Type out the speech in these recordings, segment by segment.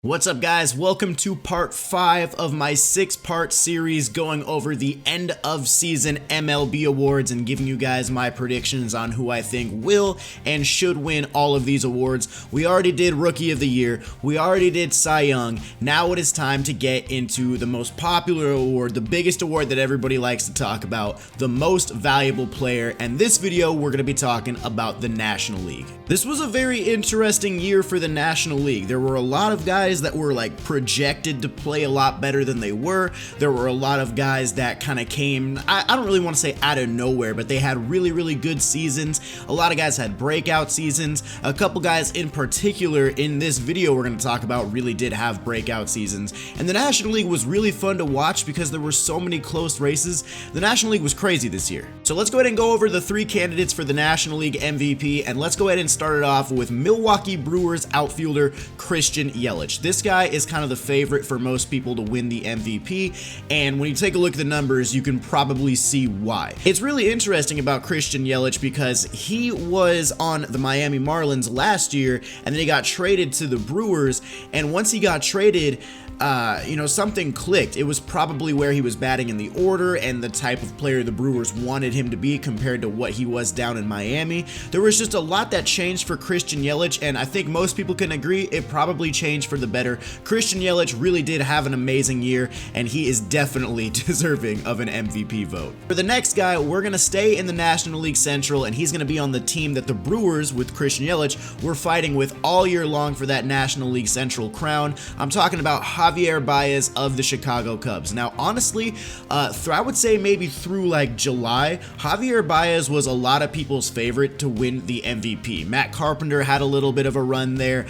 What's up, guys? Welcome to part 5 of my 6-part series going over the end of season MLB awards and giving you guys my predictions on who I think will and should win all of these awards. We already did Rookie of the Year, we already did Cy Young. Now it is time to get into the most popular award, the biggest award that everybody likes to talk about, the most valuable player. And this video we're going to be talking about the National League. This was a very interesting year for the National League. There were a lot of guys that were like projected to play a lot better than they were. There were a lot of guys that kind of came, I don't really want to say out of nowhere, but they had really good seasons. A lot of guys had breakout seasons. A couple guys in particular in this video we're going to talk about really did have breakout seasons. And the National League was really fun to watch because there were so many close races. The National League was crazy this year. So let's go ahead and go over the 3 candidates for the National League MVP, and let's go ahead and start it off with Milwaukee Brewers outfielder Christian Yelich. This guy is kind of the favorite for most people to win the MVP, and when you take a look at the numbers, you can probably see why. It's really interesting about Christian Yelich because he was on the Miami Marlins last year, and then he got traded to the Brewers, and once he got traded, something clicked. It was probably where he was batting in the order and the type of player the Brewers wanted him to be compared to what he was down in Miami. There was just a lot that changed for Christian Yelich, and I think most people can agree it probably changed for the better. Christian Yelich really did have an amazing year, and he is definitely deserving of an MVP vote. For the next guy, we're going to stay in the National League Central, and he's going to be on the team that the Brewers, with Christian Yelich, were fighting with all year long for that National League Central crown. I'm talking about Javy Baez of the Chicago Cubs. Now, honestly, I would say maybe through like July, Javy Baez was a lot of people's favorite to win the MVP. Matt Carpenter had a little bit of a run there.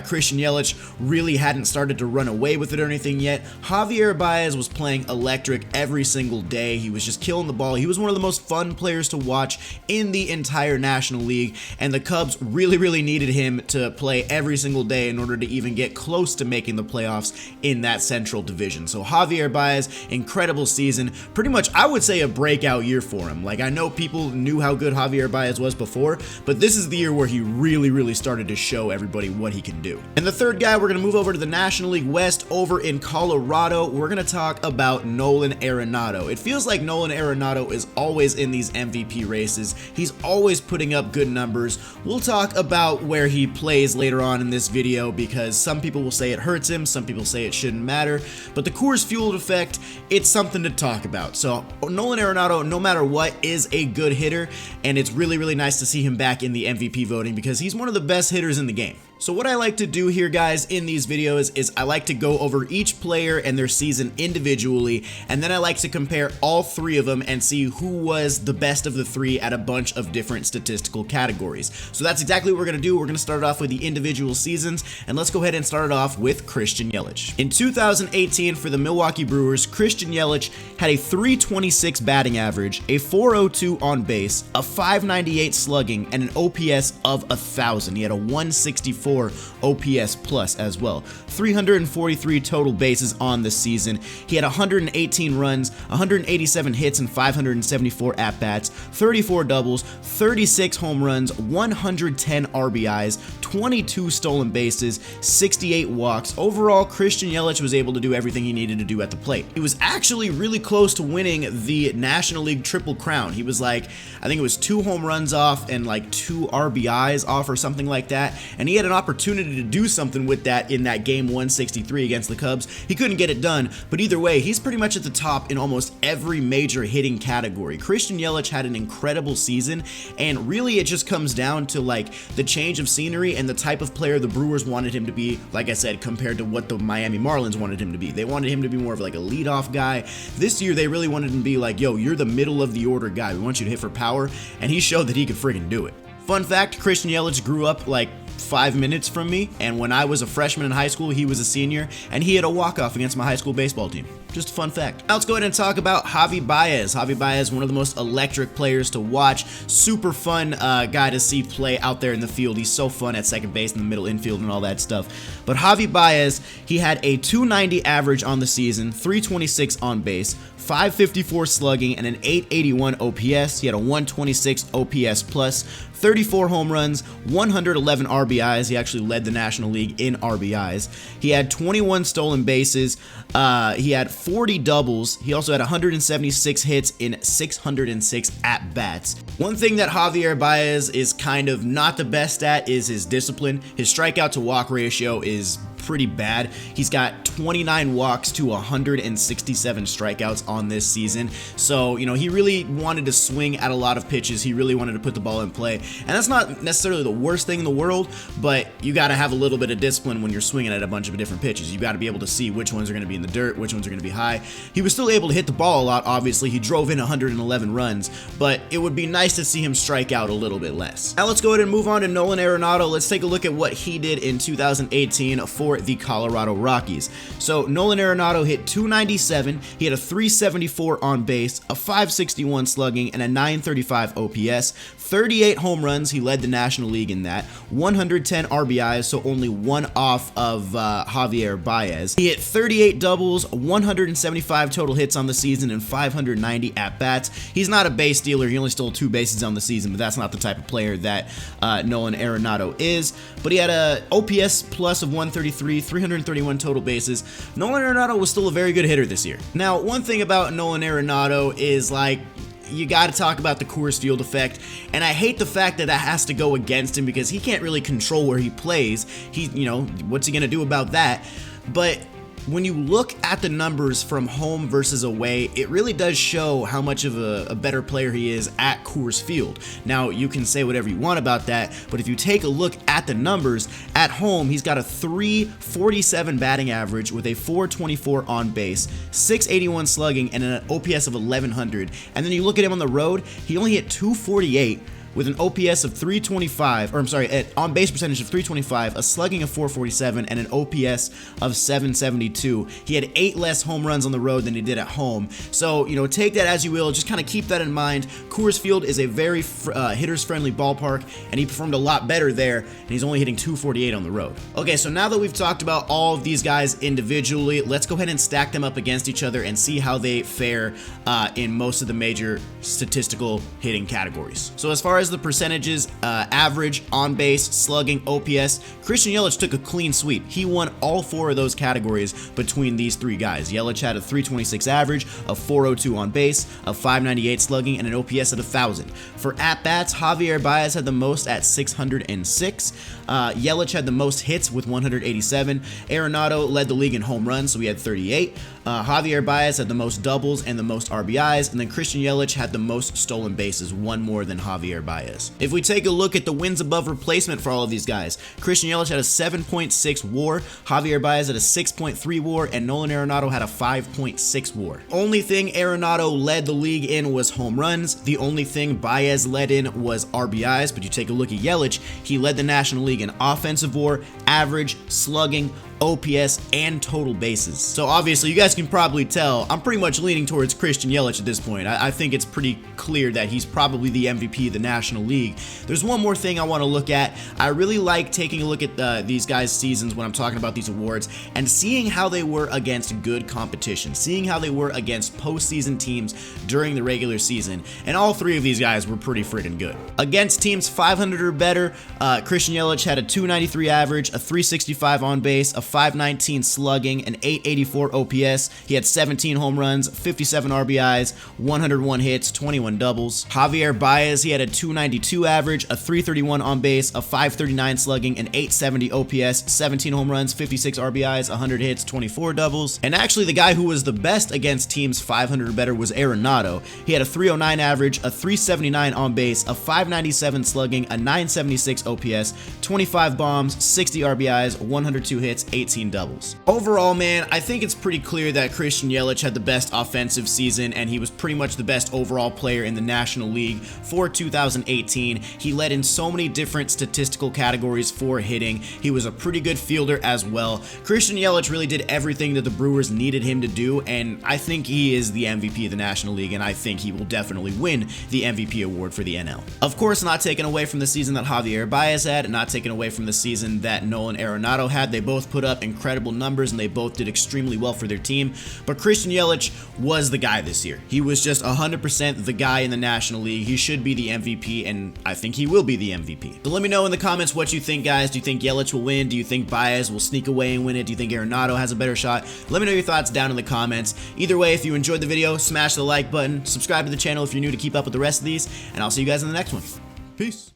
Christian Yelich really hadn't started to run away with it or anything yet. Javy Baez was playing electric every single day. He was just killing the ball. He was one of the most fun players to watch in the entire National League, and the Cubs really needed him to play every single day in order to even get close to making the playoffs in that Central Division. So Javy Baez, incredible season. Pretty much, I would say a breakout year for him. Like, I know people knew how good Javy Baez was before, but this is the year where he really started to show everybody what he can do. And the third guy, we're going to move over to the National League West over in Colorado. We're going to talk about Nolan Arenado. It feels like Nolan Arenado is always in these MVP races. He's always putting up good numbers. We'll talk about where he plays later on in this video because some people will say it hurts him, some people say it shouldn't matter, but the Coors Fuel effect, it's something to talk about. So Nolan Arenado, no matter what, is a good hitter, and it's really nice to see him back in the MVP voting because he's one of the best hitters in the game. So what I like to do here, guys, in these videos is I like to go over each player and their season individually, and then I like to compare all 3 of them and see who was the best of the 3 at a bunch of different statistical categories. So that's exactly what we're going to do. We're going to start it off with the individual seasons, and let's go ahead and start it off with Christian Yelich. In 2018 for the Milwaukee Brewers, Christian Yelich had a .326 batting average, a .402 on base, a .598 slugging, and an OPS of 1,000. He had a .164 OPS plus as well. 343 total bases on the season. He had 118 runs, 187 hits, and 574 at-bats, 34 doubles, 36 home runs, 110 RBIs, 22 stolen bases, 68 walks. Overall, Christian Yelich was able to do everything he needed to do at the plate. He was actually really close to winning the National League Triple Crown. He was like, I think it was 2 home runs off and like 2 RBIs off or something like that, and he had an opportunity to do something with that in that game 163 against the Cubs. He couldn't get it done, but either way, he's pretty much at the top in almost every major hitting category. Christian Yelich had an incredible season, and really it just comes down to like the change of scenery and the type of player the Brewers wanted him to be, like I said, compared to what the Miami Marlins wanted him to be. They wanted him to be more of like a leadoff guy. This year they really wanted him to be like, yo, you're the middle of the order guy. We want you to hit for power, and he showed that he could friggin' do it. Fun fact, Christian Yelich grew up like 5 minutes from me, and when I was a freshman in high school, he was a senior, and he had a walk-off against my high school baseball team. Just a fun fact. Now let's go ahead and talk about Javy Baez. Javy Baez, one of the most electric players to watch. Super fun guy to see play out there in the field. He's so fun at second base and the middle infield and all that stuff. But Javy Baez, he had a .290 average on the season, .326 on base, .554 slugging, and an .881 OPS. He had a .126 OPS plus, 34 home runs, 111 RBIs. He actually led the National League in RBIs. He had 21 stolen bases. He had 40 doubles. He also had 176 hits in 606 at-bats. One thing that Javier Baez is kind of not the best at is his discipline. His strikeout to walk ratio is pretty bad. He's got 29 walks to 167 strikeouts on this season. So, you know, he really wanted to swing at a lot of pitches. He really wanted to put the ball in play. And that's not necessarily the worst thing in the world, but you got to have a little bit of discipline when you're swinging at a bunch of different pitches. You got to be able to see which ones are going to be in the dirt, which ones are going to be high. He was still able to hit the ball a lot, obviously. He drove in 111 runs, but it would be nice to see him strike out a little bit less. Now let's go ahead and move on to Nolan Arenado. Let's take a look at what he did in 2018 for the Colorado Rockies. So Nolan Arenado hit 297, he had a 374 on base, a 561 slugging, and a 935 OPS, 38 home runs, he led the National League in that, 110 RBIs, so only one off of Javier Baez. He hit 38 doubles, 175 total hits on the season, and 590 at-bats. He's not a base stealer, he only stole 2 bases on the season, but that's not the type of player that Nolan Arenado is. But he had a OPS plus of 133, 331 total bases. Nolan Arenado was still a very good hitter this year. Now, one thing about Nolan Arenado is, like, you got to talk about the Coors Field effect, and I hate the fact that that has to go against him because he can't really control where he plays. You know, what's he going to do about that? But when you look at the numbers from home versus away, it really does show how much of a better player he is at Coors Field. Now, you can say whatever you want about that, but if you take a look at the numbers, at home, he's got a 347 batting average with a 424 on base, 681 slugging, and an OPS of 1100. And then you look at him on the road, he only hit 248 with an OPS of 325, or I'm sorry, an on-base percentage of 325, a slugging of 447, and an OPS of 772. He had 8 less home runs on the road than he did at home. So, you know, take that as you will. Just kind of keep that in mind. Coors Field is a very hitters-friendly ballpark, and he performed a lot better there, and he's only hitting 248 on the road. Okay, so now that we've talked about all of these guys individually, let's go ahead and stack them up against each other and see how they fare in most of the major statistical hitting categories. So as far as the percentages, average, on base, slugging, OPS, Christian Yelich took a clean sweep. He won all 4 of those categories between these 3 guys. Yelich had a 326 average, a 402 on base, a 598 slugging, and an OPS at 1,000. For at-bats, Javier Baez had the most at 606. Yelich had the most hits with 187. Arenado led the league in home runs, so he had 38. Javier Baez had the most doubles and the most RBIs, and then Christian Yelich had the most stolen bases, 1 more than Javier Baez. If we take a look at the wins above replacement for all of these guys, Christian Yelich had a 7.6 WAR, Javier Baez had a 6.3 WAR, and Nolan Arenado had a 5.6 WAR. Only thing Arenado led the league in was home runs. The only thing Baez led in was RBIs, but you take a look at Yelich, he led the National League in offensive WAR, average, slugging, OPS, and total bases. So obviously, you guys can probably tell, I'm pretty much leaning towards Christian Yelich at this point. I think it's pretty clear that he's probably the MVP of the National League. There's one more thing I want to look at. I really like taking a look at these guys' seasons when I'm talking about these awards and seeing how they were against good competition, seeing how they were against postseason teams during the regular season, and all 3 of these guys were pretty freaking good. Against teams 500 or better, Christian Yelich had a 293 average, a 365 on base, a 519 slugging, an 884 OPS. He had 17 home runs, 57 RBIs, 101 hits, 21 doubles. Javier Baez, he had a 292 average, a 331 on base, a 539 slugging, an 870 OPS, 17 home runs, 56 RBIs, 100 hits, 24 doubles. And actually, the guy who was the best against teams 500 or better was Arenado. He had a 309 average, a 379 on base, a 597 slugging, a 976 OPS, 25 bombs, 60 RBIs, 102 hits, 18 doubles. Overall, man, I think it's pretty clear that Christian Yelich had the best offensive season, and he was pretty much the best overall player in the National League for 2018. He led in so many different statistical categories for hitting. He was a pretty good fielder as well. Christian Yelich really did everything that the Brewers needed him to do, and I think he is the MVP of the National League, and I think he will definitely win the MVP award for the NL. Of course, not taken away from the season that Javier Baez had, and not taken away from the season that Nolan Arenado had. They both put put up incredible numbers and they both did extremely well for their team. But Christian Yelich was the guy this year. He was just 100% the guy in the National League. He should be the MVP, and I think he will be the MVP. So let me know in the comments what you think, guys. Do you think Yelich will win? Do you think Baez will sneak away and win it? Do you think Arenado has a better shot? Let me know your thoughts down in the comments. Either way, if you enjoyed the video, smash the like button, subscribe to the channel if you're new to keep up with the rest of these, and I'll see you guys in the next one. Peace.